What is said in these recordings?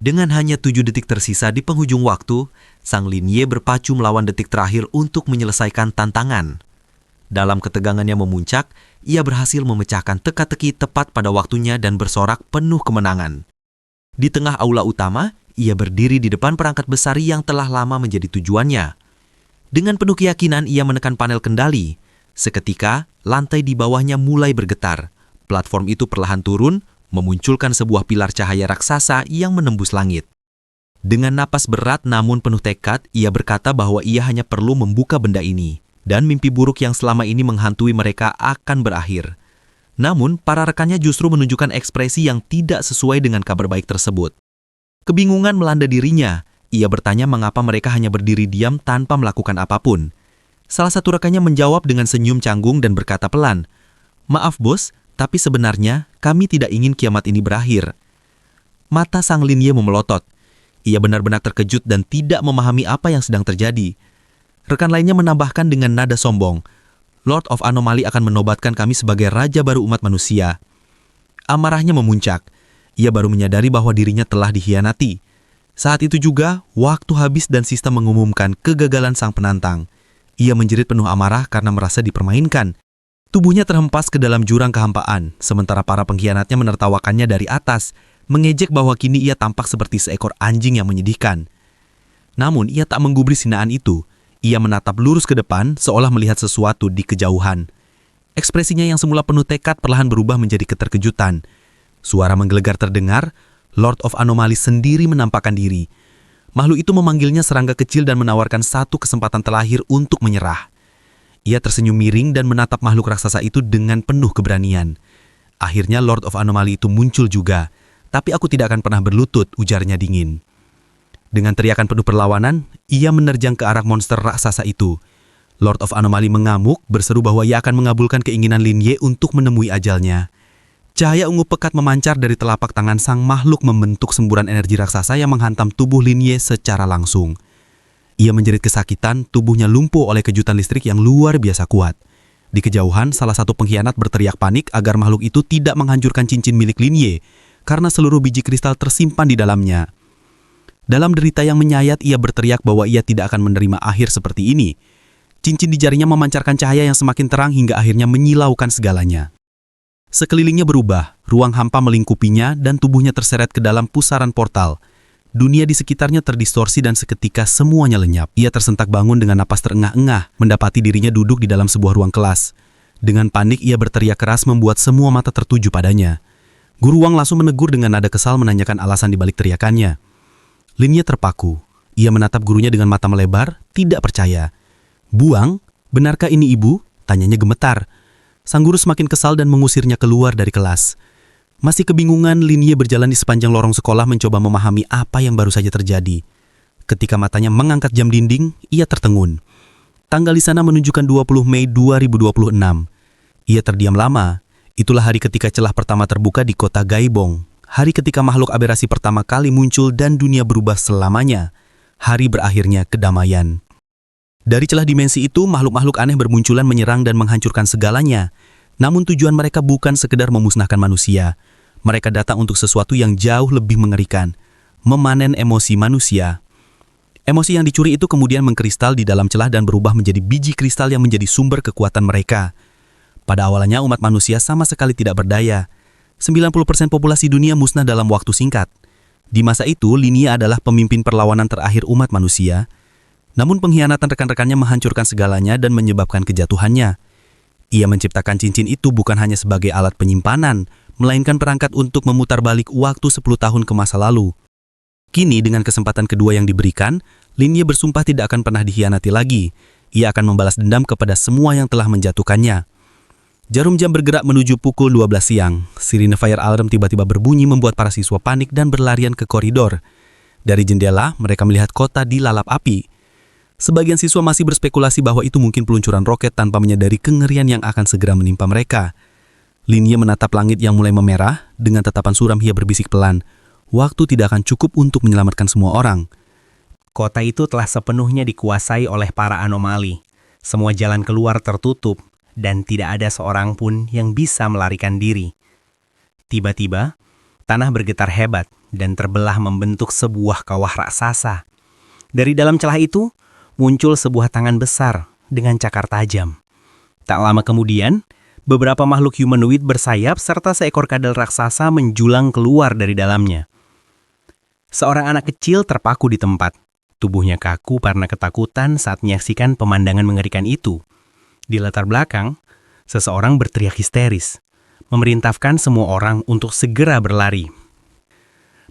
Dengan hanya 7 detik tersisa di penghujung waktu, Sang Linye berpacu melawan detik terakhir untuk menyelesaikan tantangan. Dalam ketegangannya memuncak, ia berhasil memecahkan teka-teki tepat pada waktunya dan bersorak penuh kemenangan. Di tengah aula utama, ia berdiri di depan perangkat besar yang telah lama menjadi tujuannya. Dengan penuh keyakinan, ia menekan panel kendali. Seketika, lantai di bawahnya mulai bergetar. Platform itu perlahan turun, memunculkan sebuah pilar cahaya raksasa yang menembus langit. Dengan napas berat namun penuh tekad, ia berkata bahwa ia hanya perlu membuka benda ini, dan mimpi buruk yang selama ini menghantui mereka akan berakhir. Namun, para rekannya justru menunjukkan ekspresi yang tidak sesuai dengan kabar baik tersebut. Kebingungan melanda dirinya. Ia bertanya mengapa mereka hanya berdiri diam tanpa melakukan apapun. Salah satu rekannya menjawab dengan senyum canggung dan berkata pelan, "Maaf bos, tapi sebenarnya kami tidak ingin kiamat ini berakhir." Mata Sang Linye memelotot. Ia benar-benar terkejut dan tidak memahami apa yang sedang terjadi. Rekan lainnya menambahkan dengan nada sombong, "Lord of Anomaly akan menobatkan kami sebagai raja baru umat manusia." Amarahnya memuncak. Ia baru menyadari bahwa dirinya telah dikhianati. Saat itu juga, waktu habis dan sistem mengumumkan kegagalan sang penantang. Ia menjerit penuh amarah karena merasa dipermainkan. Tubuhnya terhempas ke dalam jurang kehampaan, sementara para pengkhianatnya menertawakannya dari atas, mengejek bahwa kini ia tampak seperti seekor anjing yang menyedihkan. Namun, ia tak menggubris hinaan itu. Ia menatap lurus ke depan, seolah melihat sesuatu di kejauhan. Ekspresinya yang semula penuh tekad perlahan berubah menjadi keterkejutan. Suara menggelegar terdengar, Lord of Anomaly sendiri menampakkan diri. Makhluk itu memanggilnya serangga kecil dan menawarkan satu kesempatan terakhir untuk menyerah. Ia tersenyum miring dan menatap makhluk raksasa itu dengan penuh keberanian. Akhirnya Lord of Anomaly itu muncul juga. "Tapi aku tidak akan pernah berlutut," ujarnya dingin. Dengan teriakan penuh perlawanan, ia menerjang ke arah monster raksasa itu. Lord of Anomaly mengamuk, berseru bahwa ia akan mengabulkan keinginan Linye untuk menemui ajalnya. Cahaya ungu pekat memancar dari telapak tangan sang makhluk membentuk semburan energi raksasa yang menghantam tubuh Linye secara langsung. Ia menjerit kesakitan, tubuhnya lumpuh oleh kejutan listrik yang luar biasa kuat. Di kejauhan, salah satu pengkhianat berteriak panik agar makhluk itu tidak menghancurkan cincin milik Linye, karena seluruh biji kristal tersimpan di dalamnya. Dalam derita yang menyayat, ia berteriak bahwa ia tidak akan menerima akhir seperti ini. Cincin di jarinya memancarkan cahaya yang semakin terang hingga akhirnya menyilaukan segalanya. Sekelilingnya berubah, ruang hampa melingkupinya dan tubuhnya terseret ke dalam pusaran portal. Dunia di sekitarnya terdistorsi dan seketika semuanya lenyap. Ia tersentak bangun dengan napas terengah-engah, mendapati dirinya duduk di dalam sebuah ruang kelas. Dengan panik, ia berteriak keras membuat semua mata tertuju padanya. Guru Wang langsung menegur dengan nada kesal menanyakan alasan di balik teriakannya. Linye terpaku. Ia menatap gurunya dengan mata melebar, tidak percaya. "Buang, benarkah ini ibu?" tanyanya gemetar. Sang guru semakin kesal dan mengusirnya keluar dari kelas. Masih kebingungan, Linye berjalan di sepanjang lorong sekolah mencoba memahami apa yang baru saja terjadi. Ketika matanya mengangkat jam dinding, ia tertengun. Tanggal di sana menunjukkan 20 Mei 2026. Ia terdiam lama. Itulah hari ketika celah pertama terbuka di kota Gaibong. Hari ketika makhluk aberasi pertama kali muncul dan dunia berubah selamanya. Hari berakhirnya kedamaian. Dari celah dimensi itu, makhluk-makhluk aneh bermunculan menyerang dan menghancurkan segalanya. Namun tujuan mereka bukan sekedar memusnahkan manusia. Mereka datang untuk sesuatu yang jauh lebih mengerikan. Memanen emosi manusia. Emosi yang dicuri itu kemudian mengkristal di dalam celah dan berubah menjadi biji kristal yang menjadi sumber kekuatan mereka. Pada awalnya umat manusia sama sekali tidak berdaya. 90% populasi dunia musnah dalam waktu singkat. Di masa itu, Linye adalah pemimpin perlawanan terakhir umat manusia. Namun pengkhianatan rekan-rekannya menghancurkan segalanya dan menyebabkan kejatuhannya. Ia menciptakan cincin itu bukan hanya sebagai alat penyimpanan, melainkan perangkat untuk memutar balik waktu 10 tahun ke masa lalu. Kini dengan kesempatan kedua yang diberikan, Linye bersumpah tidak akan pernah dikhianati lagi. Ia akan membalas dendam kepada semua yang telah menjatuhkannya. Jarum jam bergerak menuju pukul 12 siang. Sirine fire alarm tiba-tiba berbunyi membuat para siswa panik dan berlarian ke koridor. Dari jendela, mereka melihat kota dilalap api. Sebagian siswa masih berspekulasi bahwa itu mungkin peluncuran roket tanpa menyadari kengerian yang akan segera menimpa mereka. Linye menatap langit yang mulai memerah, dengan tatapan suram ia berbisik pelan, "Waktu tidak akan cukup untuk menyelamatkan semua orang." Kota itu telah sepenuhnya dikuasai oleh para anomali. Semua jalan keluar tertutup, dan tidak ada seorang pun yang bisa melarikan diri. Tiba-tiba, tanah bergetar hebat, dan terbelah membentuk sebuah kawah raksasa. Dari dalam celah itu, muncul sebuah tangan besar dengan cakar tajam. Tak lama kemudian, beberapa makhluk humanoid bersayap serta seekor kadal raksasa menjulang keluar dari dalamnya. Seorang anak kecil terpaku di tempat. Tubuhnya kaku karena ketakutan saat menyaksikan pemandangan mengerikan itu. Di latar belakang, seseorang berteriak histeris, memerintahkan semua orang untuk segera berlari.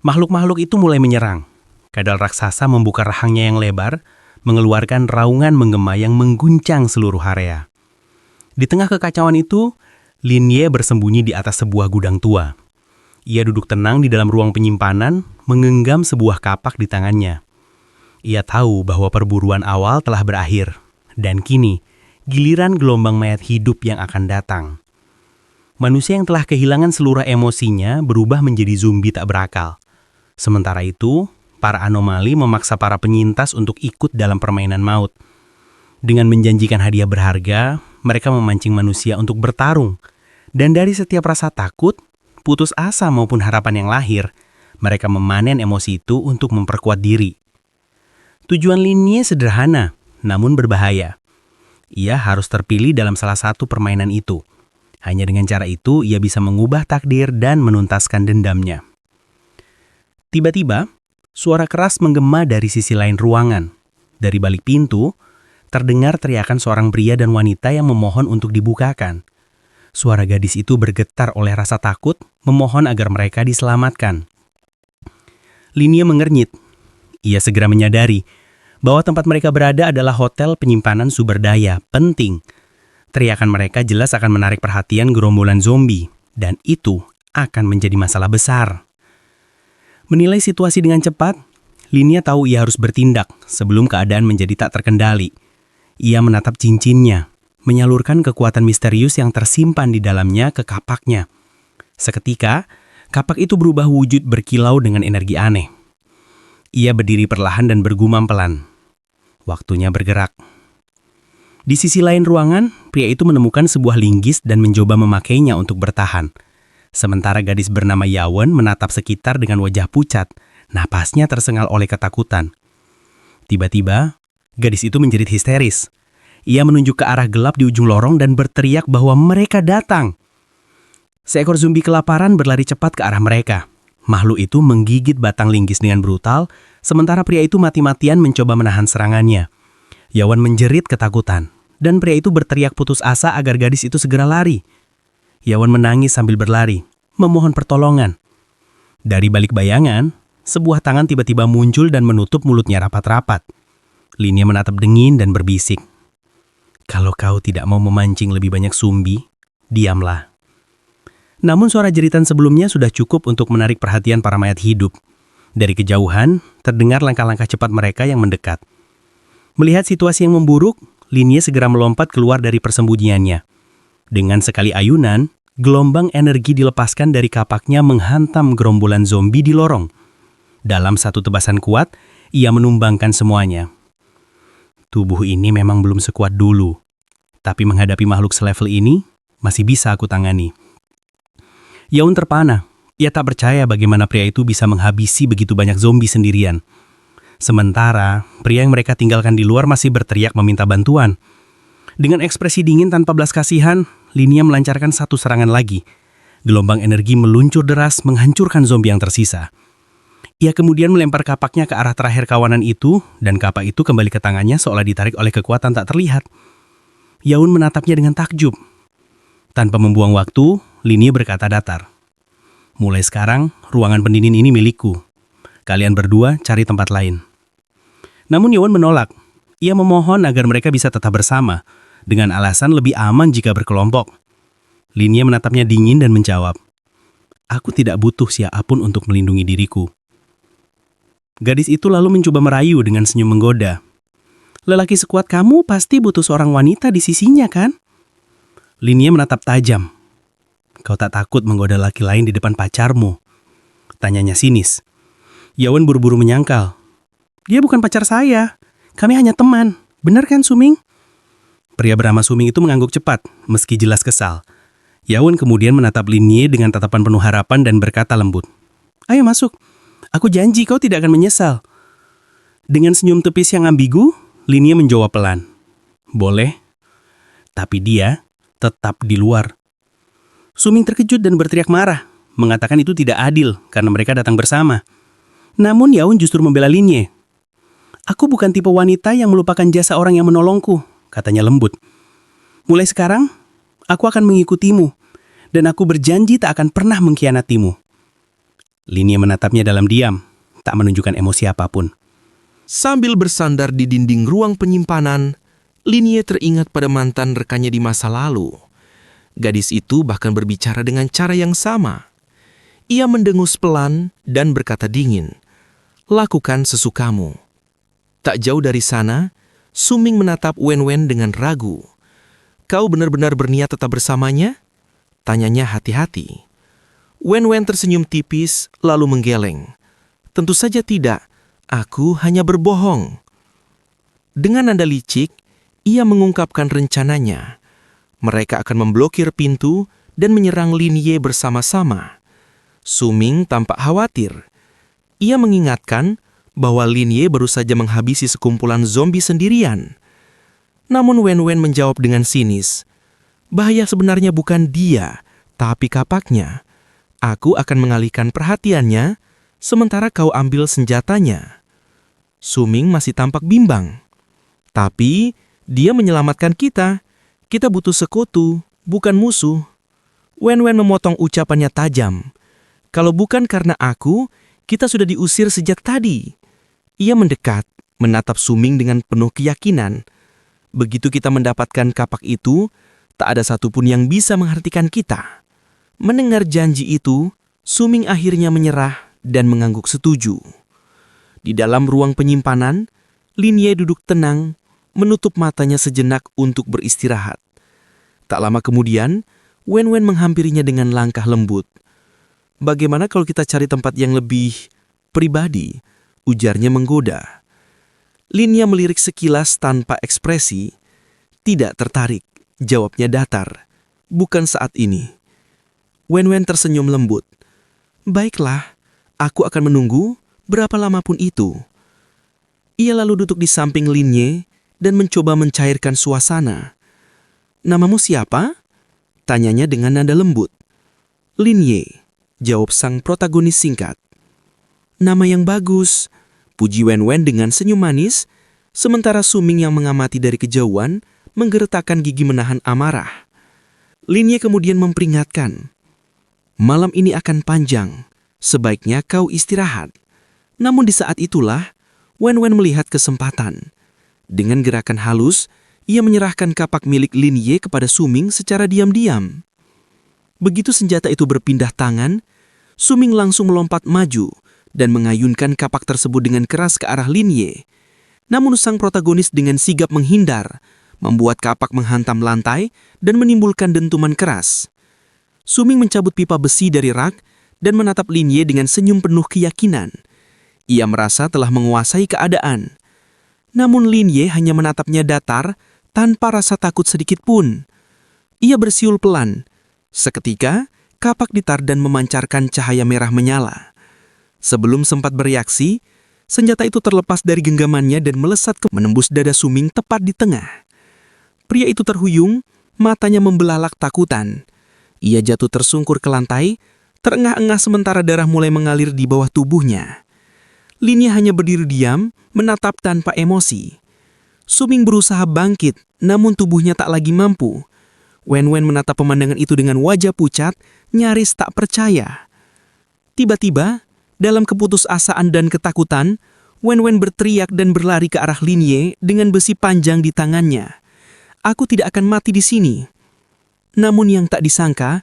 Makhluk-makhluk itu mulai menyerang. Kadal raksasa membuka rahangnya yang lebar, mengeluarkan raungan menggema yang mengguncang seluruh area. Di tengah kekacauan itu, Lin Ye bersembunyi di atas sebuah gudang tua. Ia duduk tenang di dalam ruang penyimpanan, menggenggam sebuah kapak di tangannya. Ia tahu bahwa perburuan awal telah berakhir, dan kini giliran gelombang mayat hidup yang akan datang. Manusia yang telah kehilangan seluruh emosinya berubah menjadi zombie tak berakal. Sementara itu, para anomali memaksa para penyintas untuk ikut dalam permainan maut. Dengan menjanjikan hadiah berharga, mereka memancing manusia untuk bertarung. Dan dari setiap rasa takut, putus asa maupun harapan yang lahir, mereka memanen emosi itu untuk memperkuat diri. Tujuan Lin Ye sederhana, namun berbahaya. Ia harus terpilih dalam salah satu permainan itu. Hanya dengan cara itu, ia bisa mengubah takdir dan menuntaskan dendamnya. Tiba-tiba, suara keras menggema dari sisi lain ruangan. Dari balik pintu, terdengar teriakan seorang pria dan wanita yang memohon untuk dibukakan. Suara gadis itu bergetar oleh rasa takut, memohon agar mereka diselamatkan. Lin Ye mengernyit. Ia segera menyadari bahwa tempat mereka berada adalah hotel penyimpanan sumber daya penting. Teriakan mereka jelas akan menarik perhatian gerombolan zombie, dan itu akan menjadi masalah besar. Menilai situasi dengan cepat, Lin Ye tahu ia harus bertindak sebelum keadaan menjadi tak terkendali. Ia menatap cincinnya, menyalurkan kekuatan misterius yang tersimpan di dalamnya ke kapaknya. Seketika, kapak itu berubah wujud berkilau dengan energi aneh. Ia berdiri perlahan dan bergumam pelan. Waktunya bergerak. Di sisi lain ruangan, pria itu menemukan sebuah linggis dan mencoba memakainya untuk bertahan. Sementara gadis bernama Yawen menatap sekitar dengan wajah pucat, napasnya tersengal oleh ketakutan. Tiba-tiba, gadis itu menjerit histeris. Ia menunjuk ke arah gelap di ujung lorong dan berteriak bahwa mereka datang. Seekor zombie kelaparan berlari cepat ke arah mereka. Makhluk itu menggigit batang linggis dengan brutal, sementara pria itu mati-matian mencoba menahan serangannya. Yawen menjerit ketakutan, dan pria itu berteriak putus asa agar gadis itu segera lari. Yawen menangis sambil berlari, memohon pertolongan. Dari balik bayangan, sebuah tangan tiba-tiba muncul dan menutup mulutnya rapat-rapat. Lin Ye menatap dingin dan berbisik. Kalau kau tidak mau memancing lebih banyak zombie, diamlah. Namun suara jeritan sebelumnya sudah cukup untuk menarik perhatian para mayat hidup. Dari kejauhan, terdengar langkah-langkah cepat mereka yang mendekat. Melihat situasi yang memburuk, Lin Ye segera melompat keluar dari persembunyiannya. Dengan sekali ayunan, gelombang energi dilepaskan dari kapaknya menghantam gerombolan zombie di lorong. Dalam satu tebasan kuat, ia menumbangkan semuanya. Tubuh ini memang belum sekuat dulu, tapi menghadapi makhluk selevel ini, masih bisa aku tangani. Yawen terpana. Ia tak percaya bagaimana pria itu bisa menghabisi begitu banyak zombie sendirian. Sementara, pria yang mereka tinggalkan di luar masih berteriak meminta bantuan. Dengan ekspresi dingin tanpa belas kasihan, Lin Ye melancarkan satu serangan lagi. Gelombang energi meluncur deras menghancurkan zombie yang tersisa. Ia kemudian melempar kapaknya ke arah terakhir kawanan itu, dan kapak itu kembali ke tangannya seolah ditarik oleh kekuatan tak terlihat. Yawen menatapnya dengan takjub. Tanpa membuang waktu, Lin Ye berkata datar. Mulai sekarang, ruangan pendingin ini milikku. Kalian berdua cari tempat lain. Namun Yawen menolak. Ia memohon agar mereka bisa tetap bersama, dengan alasan lebih aman jika berkelompok. Lin Ye menatapnya dingin dan menjawab, "Aku tidak butuh siapapun untuk melindungi diriku." Gadis itu lalu mencoba merayu dengan senyum menggoda. "Lelaki sekuat kamu pasti butuh seorang wanita di sisinya, kan?" Lin Ye menatap tajam. "Kau tak takut menggoda laki lain di depan pacarmu?" Tanyanya sinis. Yawen buru-buru menyangkal. "Dia bukan pacar saya. Kami hanya teman. Benar kan, Suming?" Pria bernama Suming itu mengangguk cepat, meski jelas kesal. Yawen kemudian menatap Lin Ye dengan tatapan penuh harapan dan berkata lembut, "Ayo masuk. Aku janji kau tidak akan menyesal. Dengan senyum tepis yang ambigu, Linie menjawab pelan. Boleh, tapi dia tetap di luar. Suming terkejut dan berteriak marah, mengatakan itu tidak adil karena mereka datang bersama. Namun Yaun justru membela Linie. Aku bukan tipe wanita yang melupakan jasa orang yang menolongku, katanya lembut. Mulai sekarang, aku akan mengikutimu, dan aku berjanji tak akan pernah mengkhianatimu. Linie menatapnya dalam diam, tak menunjukkan emosi apapun. Sambil bersandar di dinding ruang penyimpanan, Linie teringat pada mantan rekannya di masa lalu. Gadis itu bahkan berbicara dengan cara yang sama. Ia mendengus pelan dan berkata dingin, "Lakukan sesukamu." Tak jauh dari sana, Suming menatap Wen-Wen dengan ragu. "Kau benar-benar berniat tetap bersamanya?" tanyanya hati-hati. Wen-Wen tersenyum tipis lalu menggeleng. "Tentu saja tidak, aku hanya berbohong." Dengan nada licik, ia mengungkapkan rencananya. Mereka akan memblokir pintu dan menyerang Linie bersama-sama. Suming tampak khawatir. Ia mengingatkan bahwa Linie baru saja menghabisi sekumpulan zombie sendirian. Namun Wen-Wen menjawab dengan sinis, "Bahaya sebenarnya bukan dia, tapi kapaknya. Aku akan mengalihkan perhatiannya, sementara kau ambil senjatanya." Suming masih tampak bimbang. "Tapi dia menyelamatkan kita. Kita butuh sekutu, bukan musuh." Wen-Wen memotong ucapannya tajam. "Kalau bukan karena aku, kita sudah diusir sejak tadi." Ia mendekat, menatap Suming dengan penuh keyakinan. "Begitu kita mendapatkan kapak itu, tak ada satupun yang bisa menghentikan kita." Mendengar janji itu, Suming akhirnya menyerah dan mengangguk setuju. Di dalam ruang penyimpanan, Linie duduk tenang, menutup matanya sejenak untuk beristirahat. Tak lama kemudian, Wen-Wen menghampirinya dengan langkah lembut. "Bagaimana kalau kita cari tempat yang lebih pribadi?" ujarnya menggoda. Linie melirik sekilas tanpa ekspresi. "Tidak tertarik," jawabnya datar. "Bukan saat ini." Wen-Wen tersenyum lembut. "Baiklah, aku akan menunggu berapa lama pun itu." Ia lalu duduk di samping Linie dan mencoba mencairkan suasana. "Namamu siapa?" tanyanya dengan nada lembut. "Linie," jawab sang protagonis singkat. "Nama yang bagus," puji Wen-Wen dengan senyum manis, sementara Suming yang mengamati dari kejauhan menggeretakkan gigi menahan amarah. Linie kemudian memperingatkan, "Malam ini akan panjang, sebaiknya kau istirahat." Namun di saat itulah, Wen-Wen melihat kesempatan. Dengan gerakan halus, ia menyerahkan kapak milik Linie kepada Suming secara diam-diam. Begitu senjata itu berpindah tangan, Suming langsung melompat maju dan mengayunkan kapak tersebut dengan keras ke arah Linie. Namun sang protagonis dengan sigap menghindar, membuat kapak menghantam lantai dan menimbulkan dentuman keras. Suming mencabut pipa besi dari rak dan menatap Linie dengan senyum penuh keyakinan. Ia merasa telah menguasai keadaan. Namun Linie hanya menatapnya datar tanpa rasa takut sedikit pun. Ia bersiul pelan. Seketika, kapak ditar dan memancarkan cahaya merah menyala. Sebelum sempat bereaksi, senjata itu terlepas dari genggamannya dan melesat menembus dada Suming tepat di tengah. Pria itu terhuyung, matanya membelalak takutan. Ia jatuh tersungkur ke lantai, terengah-engah sementara darah mulai mengalir di bawah tubuhnya. Linie hanya berdiri diam, menatap tanpa emosi. Suming berusaha bangkit, namun tubuhnya tak lagi mampu. Wen-Wen menatap pemandangan itu dengan wajah pucat, nyaris tak percaya. Tiba-tiba, dalam keputusasaan dan ketakutan, Wen-Wen berteriak dan berlari ke arah Linie dengan besi panjang di tangannya. "Aku tidak akan mati di sini." Namun yang tak disangka,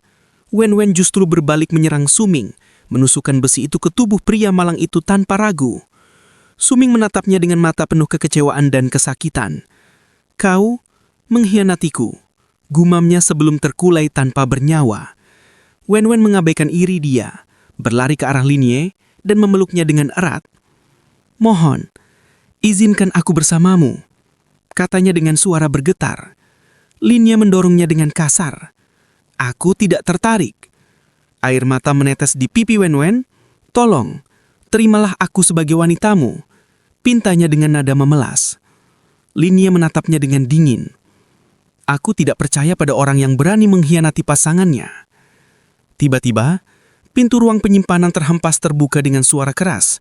Wen-Wen justru berbalik menyerang Suming, menusukkan besi itu ke tubuh pria malang itu tanpa ragu. Suming menatapnya dengan mata penuh kekecewaan dan kesakitan. "Kau mengkhianatiku," gumamnya sebelum terkulai tanpa bernyawa. Wen-Wen mengabaikan iri dia, berlari ke arah Linie dan memeluknya dengan erat. "Mohon, izinkan aku bersamamu," katanya dengan suara bergetar. Linie mendorongnya dengan kasar. "Aku tidak tertarik." Air mata menetes di pipi Wen-Wen. "Tolong, Terimalah aku sebagai wanitamu, pintanya dengan nada memelas. Lin Ye menatapnya dengan dingin. Aku tidak percaya pada orang yang berani mengkhianati pasangannya. Tiba-tiba, pintu ruang penyimpanan terhempas terbuka dengan suara keras.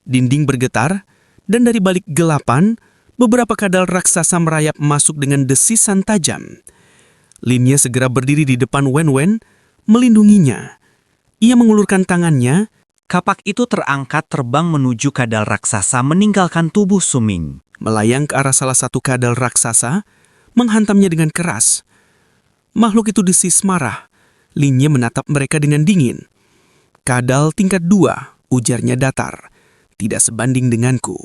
Dinding bergetar, dan dari balik gelapan, beberapa kadal raksasa merayap masuk dengan desisan tajam. Lin Ye segera berdiri di depan Wen Wen, melindunginya. Ia mengulurkan tangannya. Kapak itu terangkat terbang menuju kadal raksasa meninggalkan tubuh Su Ming. Melayang ke arah salah satu kadal raksasa, menghantamnya dengan keras. Makhluk itu desis marah. Lin Ye menatap mereka dengan dingin. Kadal tingkat 2, ujarnya datar. Tidak sebanding denganku.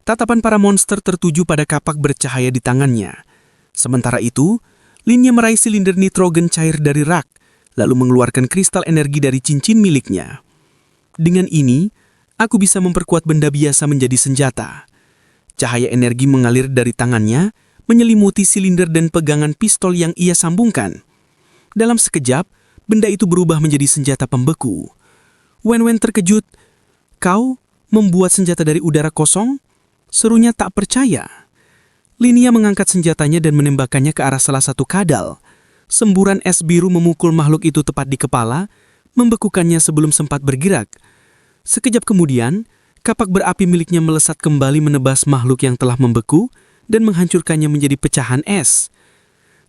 Tatapan para monster tertuju pada kapak bercahaya di tangannya. Sementara itu, Lin Ye meraih silinder nitrogen cair dari rak, lalu mengeluarkan kristal energi dari cincin miliknya. Dengan ini, aku bisa memperkuat benda biasa menjadi senjata. Cahaya energi mengalir dari tangannya, menyelimuti silinder dan pegangan pistol yang ia sambungkan. Dalam sekejap, benda itu berubah menjadi senjata pembeku. Wen Wen terkejut. Kau membuat senjata dari udara kosong? Serunya tak percaya. Lin Ye mengangkat senjatanya dan menembakkannya ke arah salah satu kadal. Semburan es biru memukul makhluk itu tepat di kepala, membekukannya sebelum sempat bergerak. Sekejap kemudian, kapak berapi miliknya melesat kembali menebas makhluk yang telah membeku dan menghancurkannya menjadi pecahan es.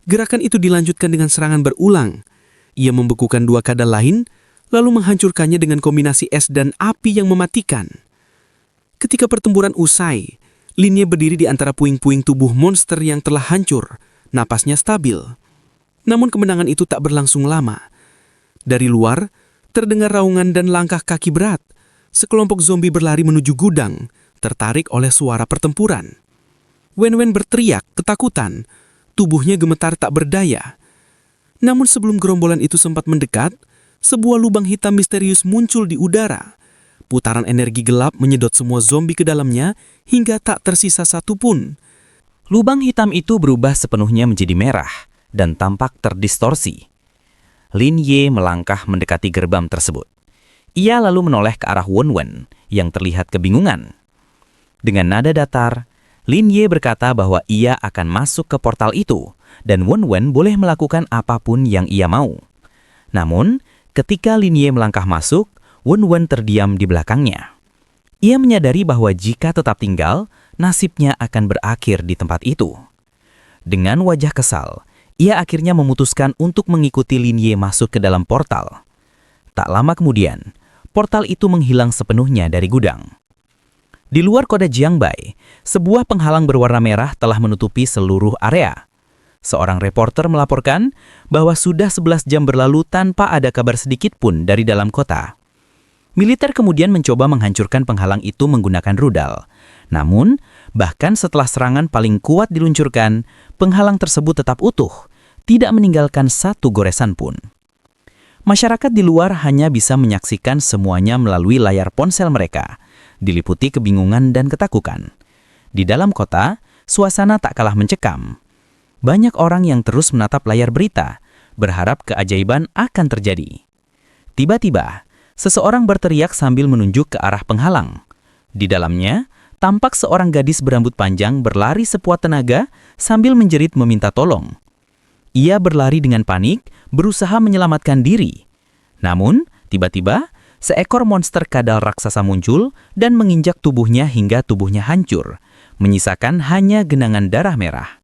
Gerakan itu dilanjutkan dengan serangan berulang. Ia membekukan 2 kadal lain, lalu menghancurkannya dengan kombinasi es dan api yang mematikan. Ketika pertempuran usai, Lin Ye berdiri di antara puing-puing tubuh monster yang telah hancur, napasnya stabil. Namun kemenangan itu tak berlangsung lama. Dari luar, terdengar raungan dan langkah kaki berat. Sekelompok zombie berlari menuju gudang, tertarik oleh suara pertempuran. Wen Wen berteriak ketakutan, tubuhnya gemetar tak berdaya. Namun sebelum gerombolan itu sempat mendekat, sebuah lubang hitam misterius muncul di udara. Putaran energi gelap menyedot semua zombie ke dalamnya hingga tak tersisa satupun. Lubang hitam itu berubah sepenuhnya menjadi merah dan tampak terdistorsi. Lin Ye melangkah mendekati gerbang tersebut. Ia lalu menoleh ke arah Wen Wen yang terlihat kebingungan. Dengan nada datar, Lin Ye berkata bahwa ia akan masuk ke portal itu dan Wen Wen boleh melakukan apapun yang ia mau. Namun, ketika Lin Ye melangkah masuk, Wen Wen terdiam di belakangnya. Ia menyadari bahwa jika tetap tinggal, nasibnya akan berakhir di tempat itu. Dengan wajah kesal, ia akhirnya memutuskan untuk mengikuti Lin Ye masuk ke dalam portal. Tak lama kemudian, portal itu menghilang sepenuhnya dari gudang. Di luar kota Jiangbai, sebuah penghalang berwarna merah telah menutupi seluruh area. Seorang reporter melaporkan bahwa sudah 11 jam berlalu tanpa ada kabar sedikit pun dari dalam kota. Militer kemudian mencoba menghancurkan penghalang itu menggunakan rudal. Namun, bahkan setelah serangan paling kuat diluncurkan, penghalang tersebut tetap utuh, tidak meninggalkan satu goresan pun. Masyarakat di luar hanya bisa menyaksikan semuanya melalui layar ponsel mereka, diliputi kebingungan dan ketakutan. Di dalam kota, suasana tak kalah mencekam. Banyak orang yang terus menatap layar berita, berharap keajaiban akan terjadi. Tiba-tiba, seseorang berteriak sambil menunjuk ke arah penghalang. Di dalamnya, tampak seorang gadis berambut panjang berlari sekuat tenaga sambil menjerit meminta tolong. Ia berlari dengan panik, berusaha menyelamatkan diri. Namun, tiba-tiba, seekor monster kadal raksasa muncul dan menginjak tubuhnya hingga tubuhnya hancur, menyisakan hanya genangan darah merah.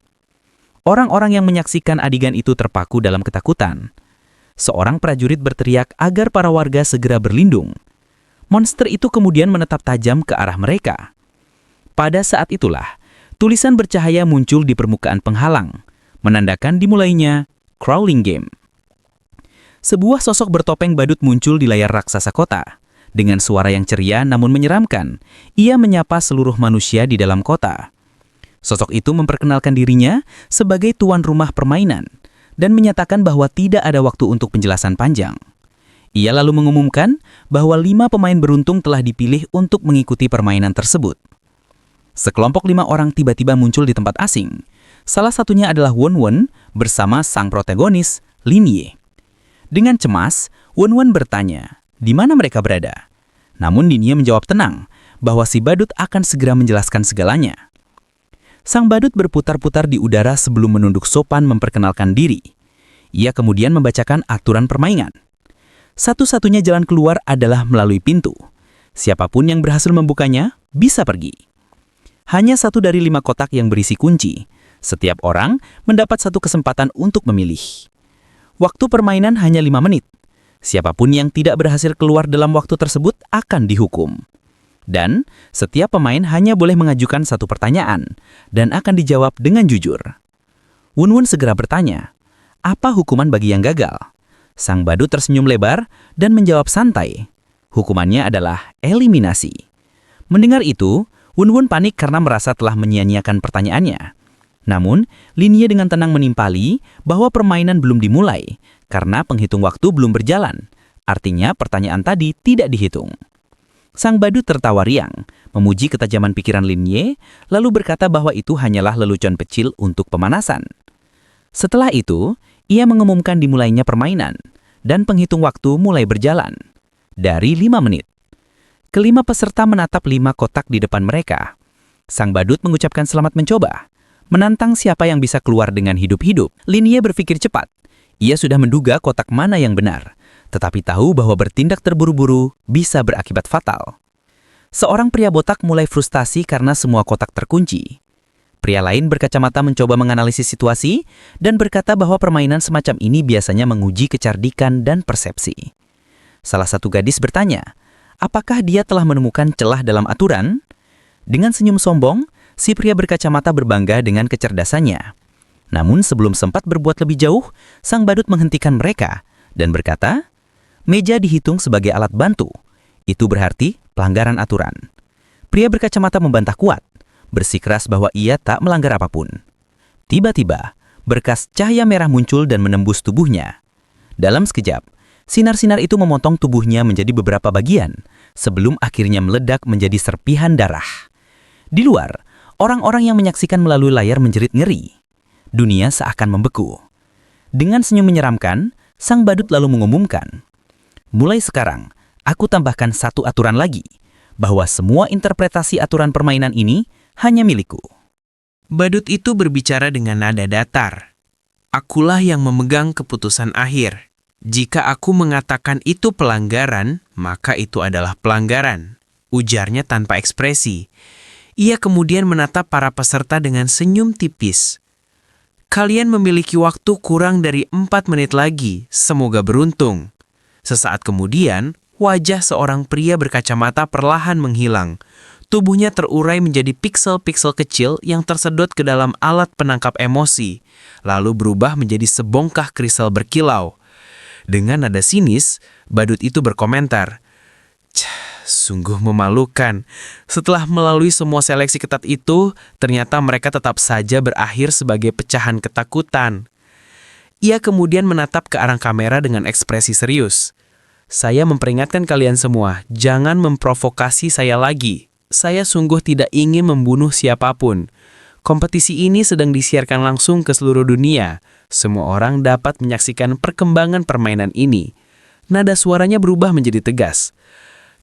Orang-orang yang menyaksikan adegan itu terpaku dalam ketakutan. Seorang prajurit berteriak agar para warga segera berlindung. Monster itu kemudian menetap tajam ke arah mereka. Pada saat itulah, tulisan bercahaya muncul di permukaan penghalang, menandakan dimulainya crawling game. Sebuah sosok bertopeng badut muncul di layar raksasa kota. Dengan suara yang ceria namun menyeramkan, ia menyapa seluruh manusia di dalam kota. Sosok itu memperkenalkan dirinya sebagai tuan rumah permainan dan menyatakan bahwa tidak ada waktu untuk penjelasan panjang. Ia lalu mengumumkan bahwa 5 pemain beruntung telah dipilih untuk mengikuti permainan tersebut. Sekelompok 5 orang tiba-tiba muncul di tempat asing. Salah satunya adalah Wen Wen bersama sang protagonis, Lin Ye. Dengan cemas, Wen Wen bertanya, di mana mereka berada? Namun Linie menjawab tenang bahwa si badut akan segera menjelaskan segalanya. Sang badut berputar-putar di udara sebelum menunduk sopan memperkenalkan diri. Ia kemudian membacakan aturan permainan. Satu-satunya jalan keluar adalah melalui pintu. Siapapun yang berhasil membukanya bisa pergi. Hanya 1 dari 5 kotak yang berisi kunci. Setiap orang mendapat 1 kesempatan untuk memilih. Waktu permainan hanya 5 menit. Siapapun yang tidak berhasil keluar dalam waktu tersebut akan dihukum. Dan setiap pemain hanya boleh mengajukan 1 pertanyaan dan akan dijawab dengan jujur. Wun Wun segera bertanya, apa hukuman bagi yang gagal? Sang badut tersenyum lebar dan menjawab santai. Hukumannya adalah eliminasi. Mendengar itu, Wun Wun panik karena merasa telah menyia-nyiakan pertanyaannya. Namun, Linie dengan tenang menimpali bahwa permainan belum dimulai karena penghitung waktu belum berjalan. Artinya pertanyaan tadi tidak dihitung. Sang badut tertawa riang, memuji ketajaman pikiran Linie, lalu berkata bahwa itu hanyalah lelucon kecil untuk pemanasan. Setelah itu, ia mengumumkan dimulainya permainan, dan penghitung waktu mulai berjalan. Dari 5 menit. Kelima peserta menatap 5 kotak di depan mereka. Sang badut mengucapkan selamat mencoba, menantang siapa yang bisa keluar dengan hidup-hidup. Linie berpikir cepat. Ia sudah menduga kotak mana yang benar, tetapi tahu bahwa bertindak terburu-buru bisa berakibat fatal. Seorang pria botak mulai frustasi karena semua kotak terkunci. Pria lain berkacamata mencoba menganalisis situasi dan berkata bahwa permainan semacam ini biasanya menguji kecerdikan dan persepsi. Salah satu gadis bertanya, apakah dia telah menemukan celah dalam aturan? Dengan senyum sombong, si pria berkacamata berbangga dengan kecerdasannya. Namun sebelum sempat berbuat lebih jauh, sang badut menghentikan mereka dan berkata, meja dihitung sebagai alat bantu. Itu berarti pelanggaran aturan. Pria berkacamata membantah kuat, bersikeras bahwa ia tak melanggar apapun. Tiba-tiba, berkas cahaya merah muncul dan menembus tubuhnya. Dalam sekejap, sinar-sinar itu memotong tubuhnya menjadi beberapa bagian, sebelum akhirnya meledak menjadi serpihan darah. Di luar, orang-orang yang menyaksikan melalui layar menjerit ngeri. Dunia seakan membeku. Dengan senyum menyeramkan, sang badut lalu mengumumkan, mulai sekarang, aku tambahkan 1 aturan lagi, bahwa semua interpretasi aturan permainan ini hanya milikku. Badut itu berbicara dengan nada datar. Akulah yang memegang keputusan akhir. Jika aku mengatakan itu pelanggaran, maka itu adalah pelanggaran. Ujarnya tanpa ekspresi. Ia kemudian menatap para peserta dengan senyum tipis. Kalian memiliki waktu kurang dari 4 menit lagi. Semoga beruntung. Sesaat kemudian, wajah seorang pria berkacamata perlahan menghilang. Tubuhnya terurai menjadi piksel-piksel kecil yang tersedot ke dalam alat penangkap emosi, lalu berubah menjadi sebongkah kristal berkilau. Dengan nada sinis, badut itu berkomentar, sungguh memalukan. Setelah melalui semua seleksi ketat itu, ternyata mereka tetap saja berakhir sebagai pecahan ketakutan. Ia kemudian menatap ke arah kamera dengan ekspresi serius. Saya memperingatkan kalian semua, jangan memprovokasi saya lagi. Saya sungguh tidak ingin membunuh siapapun. Kompetisi ini sedang disiarkan langsung ke seluruh dunia. Semua orang dapat menyaksikan perkembangan permainan ini. Nada suaranya berubah menjadi tegas.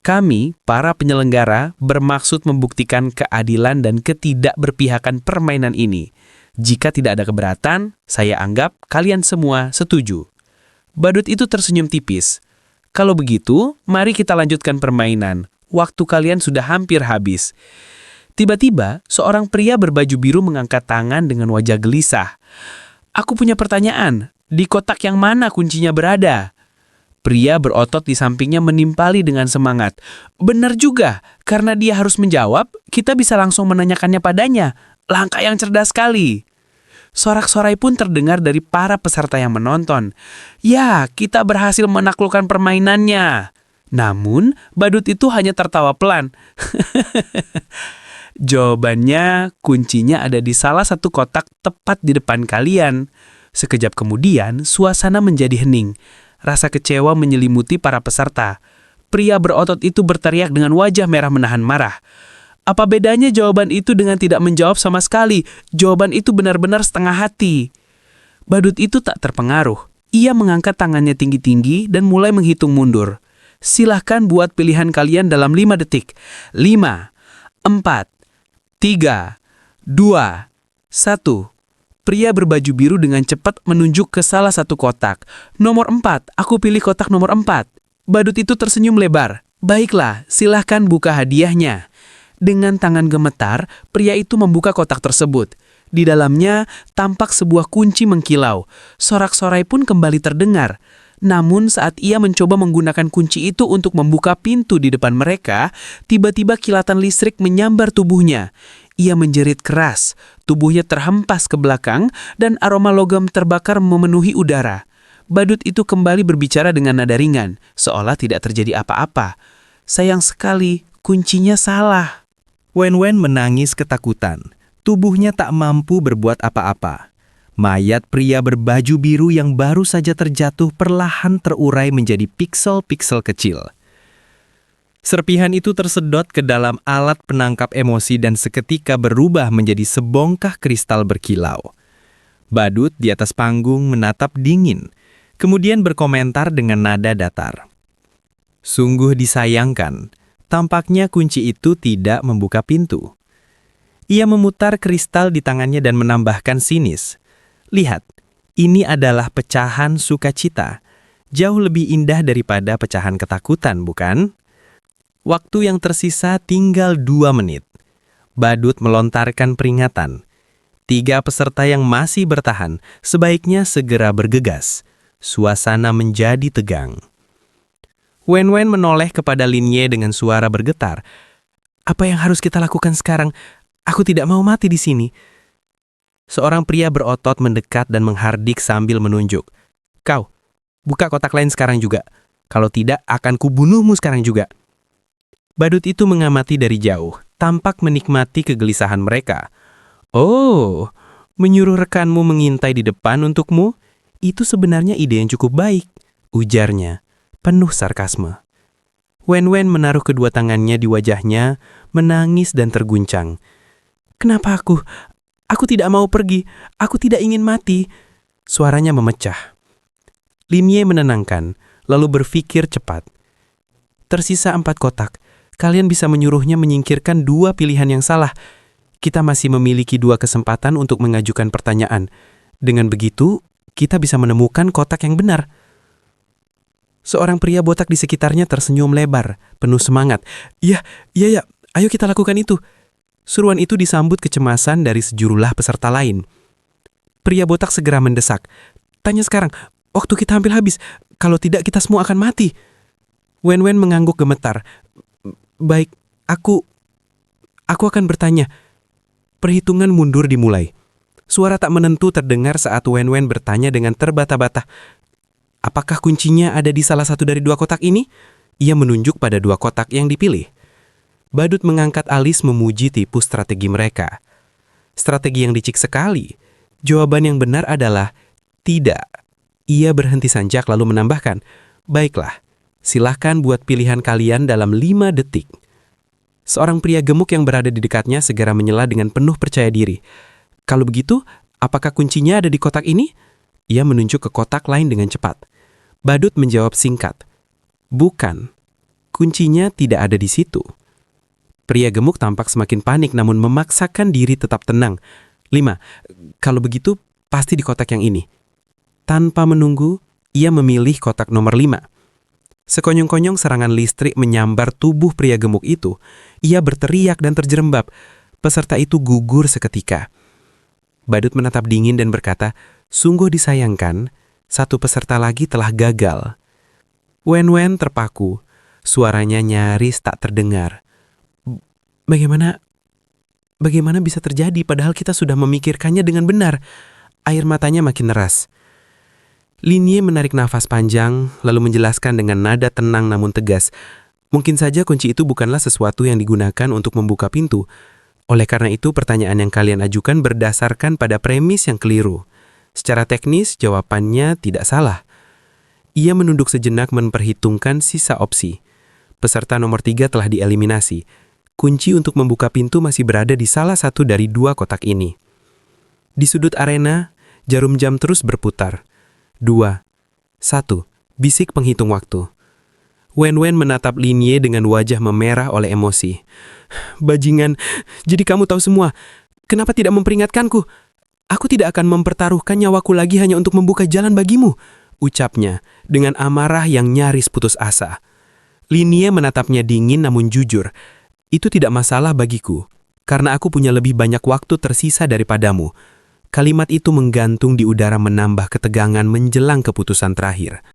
Kami, para penyelenggara, bermaksud membuktikan keadilan dan ketidakberpihakan permainan ini. Jika tidak ada keberatan, saya anggap kalian semua setuju. Badut itu tersenyum tipis. Kalau begitu, mari kita lanjutkan permainan. Waktu kalian sudah hampir habis. Tiba-tiba, seorang pria berbaju biru mengangkat tangan dengan wajah gelisah. Aku punya pertanyaan. Di kotak yang mana kuncinya berada? Pria berotot di sampingnya menimpali dengan semangat. Benar juga, karena dia harus menjawab, kita bisa langsung menanyakannya padanya. Langkah yang cerdas sekali. Sorak-sorai pun terdengar dari para peserta yang menonton. Ya, kita berhasil menaklukkan permainannya. Namun, badut itu hanya tertawa pelan. Jawabannya, kuncinya ada di salah satu kotak tepat di depan kalian. Sekejap kemudian, suasana menjadi hening. Rasa kecewa menyelimuti para peserta. Pria berotot itu berteriak dengan wajah merah menahan marah. Apa bedanya jawaban itu dengan tidak menjawab sama sekali? Jawaban itu benar-benar setengah hati. Badut itu tak terpengaruh. Ia mengangkat tangannya tinggi-tinggi dan mulai menghitung mundur. Silahkan buat pilihan kalian dalam 5 detik. 5, 4, 3, 2, 1. Pria berbaju biru dengan cepat menunjuk ke salah satu kotak. Nomor 4, aku pilih kotak nomor 4. Badut itu tersenyum lebar. Baiklah, silahkan buka hadiahnya. Dengan tangan gemetar, pria itu membuka kotak tersebut. Di dalamnya tampak sebuah kunci mengkilau. Sorak-sorai pun kembali terdengar. Namun saat ia mencoba menggunakan kunci itu untuk membuka pintu di depan mereka, tiba-tiba kilatan listrik menyambar tubuhnya. Ia menjerit keras, tubuhnya terhempas ke belakang dan aroma logam terbakar memenuhi udara. Badut itu kembali berbicara dengan nada ringan, seolah tidak terjadi apa-apa. Sayang sekali, kuncinya salah. Wen-Wen menangis ketakutan. Tubuhnya tak mampu berbuat apa-apa. Mayat pria berbaju biru yang baru saja terjatuh perlahan terurai menjadi piksel-piksel kecil. Serpihan itu tersedot ke dalam alat penangkap emosi dan seketika berubah menjadi sebongkah kristal berkilau. Badut di atas panggung menatap dingin, kemudian berkomentar dengan nada datar. Sungguh disayangkan, tampaknya kunci itu tidak membuka pintu. Ia memutar kristal di tangannya dan menambahkan sinis. Lihat, ini adalah pecahan sukacita. Jauh lebih indah daripada pecahan ketakutan, bukan? Waktu yang tersisa tinggal 2 menit. Badut melontarkan peringatan. 3 peserta yang masih bertahan sebaiknya segera bergegas. Suasana menjadi tegang. Wen-Wen menoleh kepada Lin Ye dengan suara bergetar. Apa yang harus kita lakukan sekarang? Aku tidak mau mati di sini. Seorang pria berotot mendekat dan menghardik sambil menunjuk. Kau, buka kotak lain sekarang juga. Kalau tidak, akan kubunuhmu sekarang juga. Badut itu mengamati dari jauh, tampak menikmati kegelisahan mereka. Oh, menyuruh rekanmu mengintai di depan untukmu? Itu sebenarnya ide yang cukup baik, ujarnya, penuh sarkasme. Wen-Wen menaruh kedua tangannya di wajahnya, menangis dan terguncang. Kenapa aku? Aku tidak mau pergi. Aku tidak ingin mati. Suaranya memecah. Lin Ye menenangkan, lalu berpikir cepat. Tersisa 4 kotak. Kalian bisa menyuruhnya menyingkirkan 2 pilihan yang salah. Kita masih memiliki 2 kesempatan untuk mengajukan pertanyaan. Dengan begitu, kita bisa menemukan kotak yang benar. Seorang pria botak di sekitarnya tersenyum lebar, penuh semangat. Ya, ayo kita lakukan itu. Seruan itu disambut kecemasan dari sejumlah peserta lain. Pria botak segera mendesak. Tanya sekarang, waktu kita hampir habis. Kalau tidak, kita semua akan mati. Wen-Wen mengangguk gemetar. Baik, aku akan bertanya. Perhitungan mundur dimulai. Suara tak menentu terdengar saat Wen-Wen bertanya dengan terbata-bata. Apakah kuncinya ada di salah satu dari 2 kotak ini? Ia menunjuk pada 2 kotak yang dipilih. Badut mengangkat alis memuji tipu strategi mereka. Strategi yang licik sekali. Jawaban yang benar adalah tidak. Ia berhenti sanjak lalu menambahkan, baiklah, silahkan buat pilihan kalian dalam 5 detik. Seorang pria gemuk yang berada di dekatnya segera menyela dengan penuh percaya diri. Kalau begitu, apakah kuncinya ada di kotak ini? Ia menunjuk ke kotak lain dengan cepat. Badut menjawab singkat. Bukan, kuncinya tidak ada di situ. Pria gemuk tampak semakin panik namun memaksakan diri tetap tenang. 5. Kalau begitu, pasti di kotak yang ini. Tanpa menunggu, ia memilih kotak nomor 5. Sekonyong-konyong serangan listrik menyambar tubuh pria gemuk itu. Ia berteriak dan terjerembab. Peserta itu gugur seketika. Badut menatap dingin dan berkata, sungguh disayangkan, 1 peserta lagi telah gagal. Wen-Wen terpaku. Suaranya nyaris tak terdengar. Bagaimana bisa terjadi padahal kita sudah memikirkannya dengan benar? Air matanya makin deras. Lin Ye menarik nafas panjang, lalu menjelaskan dengan nada tenang namun tegas. Mungkin saja kunci itu bukanlah sesuatu yang digunakan untuk membuka pintu. Oleh karena itu, pertanyaan yang kalian ajukan berdasarkan pada premis yang keliru. Secara teknis, jawabannya tidak salah. Ia menunduk sejenak memperhitungkan sisa opsi. Peserta nomor 3 telah dieliminasi. Kunci untuk membuka pintu masih berada di salah satu dari 2 kotak ini. Di sudut arena, jarum jam terus berputar. 2, 1, bisik penghitung waktu. Wen menatap Linye dengan wajah memerah oleh emosi. Bajingan, jadi kamu tahu semua. Kenapa tidak memperingatkanku? Aku tidak akan mempertaruhkan nyawaku lagi hanya untuk membuka jalan bagimu, ucapnya dengan amarah yang nyaris putus asa. Linye menatapnya dingin namun jujur. Itu tidak masalah bagiku, karena aku punya lebih banyak waktu tersisa daripadamu. Kalimat itu menggantung di udara menambah ketegangan menjelang keputusan terakhir.